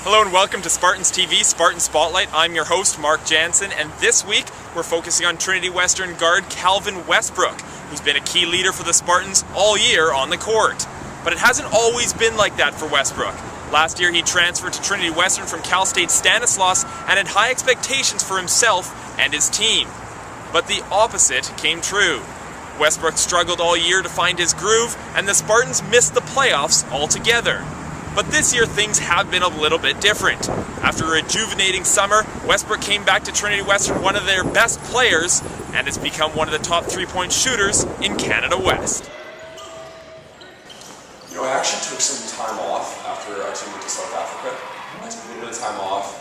Hello and welcome to Spartans TV, Spartan Spotlight. I'm your host, Mark Jansen, and this week we're focusing on Trinity Western guard Calvin Westbrook, who's been a key leader for the Spartans all year on the court. But it hasn't always been like that for Westbrook. Last year he transferred to Trinity Western from Cal State Stanislaus and had high expectations for himself and his team. But the opposite came true. Westbrook struggled all year to find his groove, and the Spartans missed the playoffs altogether. But this year things have been a little bit different. After a rejuvenating summer, Westbrook came back to Trinity Western one of their best players and has become one of the top three-point shooters in Canada West. You know, I actually took some time off after our team went to South Africa. I took a little bit of time off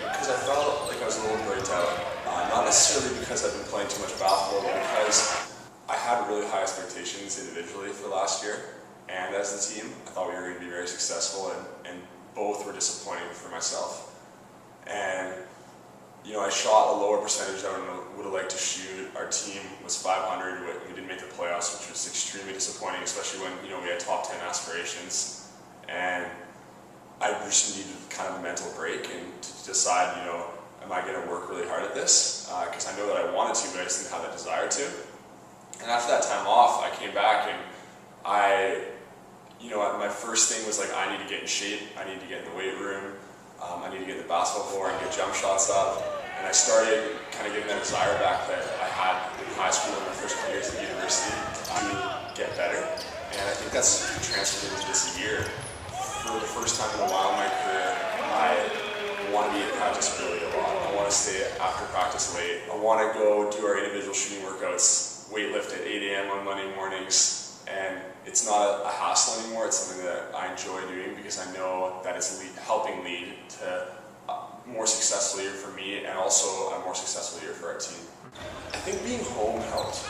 because I felt like I was a little burnt out. Not necessarily because I've been playing too much basketball, but because I had really high expectations individually for last year. And as a team, I thought we were going to be very successful, and both were disappointing for myself. And, you know, I shot a lower percentage than I would have liked to shoot. Our team was .500, we didn't make the playoffs, which was extremely disappointing, especially when, you know, we had top 10 aspirations. And I just needed kind of a mental break and to decide, you know, am I going to work really hard at this? Because I know that I wanted to, but I just didn't have that desire to. And after that time off, I came back and my first thing was like, I need to get in shape, I need to get in the weight room, I need to get in the basketball floor and get jump shots up. And I started kind of getting that desire back that I had in high school in my first couple years at university to get better. And I think that's transferred into this year. For the first time in a while in my career, I want to be at practice really a lot. I want to stay after practice late. I want to go do our individual shooting workouts, weight lift at 8 a.m. on Monday mornings. And it's not a hassle anymore, it's something that I enjoy doing because I know that it's helping lead to a more successful year for me and also a more successful year for our team. I think being home helped,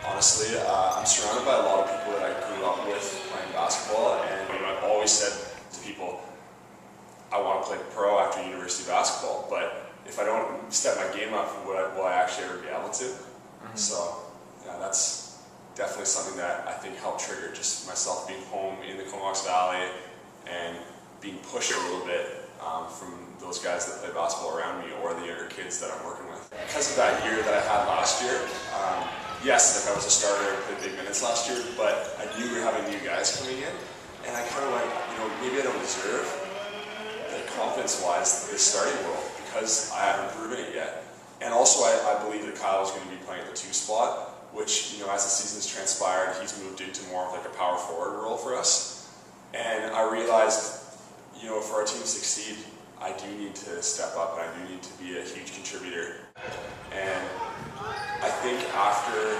honestly. I'm surrounded by a lot of people that I grew up with playing basketball, and you know, I've always said to people, I want to play pro after university basketball, but if I don't step my game up, will I actually ever be able to? So, yeah, that's definitely something that I think helped trigger just myself being home in the Comox Valley and being pushed a little bit from those guys that play basketball around me or the younger kids that I'm working with. Because of that year that I had last year, yes, like I was a starter and played big minutes last year, but I knew we were having new guys coming in, and I kind of went, you know, maybe I don't deserve the confidence-wise this starting role because I haven't proven it yet. And also I believe that Kyle was going to be playing at the 2 spot, which, you know, as the season's transpired, he's moved into more of like a power forward role for us. And I realized, you know, for our team to succeed, I do need to step up and I do need to be a huge contributor. And I think after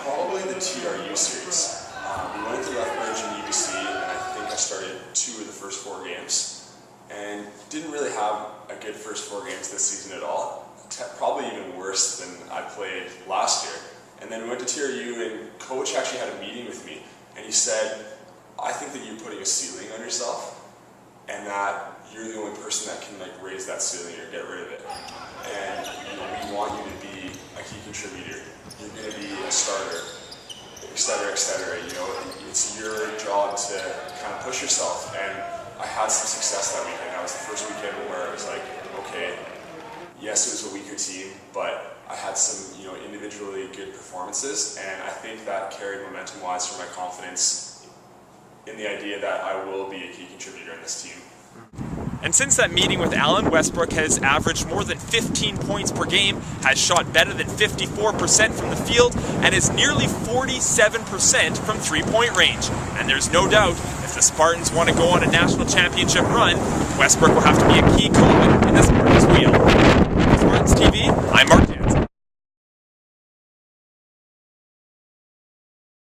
probably the TRU series, we went into Lethbridge and UBC, and I think I started 2 of the first 4 games. And didn't really have a good first 4 games this season at all. Probably even worse than I played last year. And then we went to TRU, and coach actually had a meeting with me, and he said, I think that you're putting a ceiling on yourself, and that you're the only person that can like raise that ceiling or get rid of it. And you know, we want you to be a key contributor. You're going to be a starter, et cetera, et cetera. You know, it's your job to kind of push yourself. And I had some success that weekend. That was the first weekend where it was like, okay, yes, it was a weaker team, but I had some, you know, individually good performances, and I think that carried momentum-wise for my confidence in the idea that I will be a key contributor in this team. And since that meeting with Allen, Westbrook has averaged more than 15 points per game, has shot better than 54% from the field, and is nearly 47% from three-point range. And there's no doubt, if the Spartans want to go on a national championship run, Westbrook will have to be a key cog in the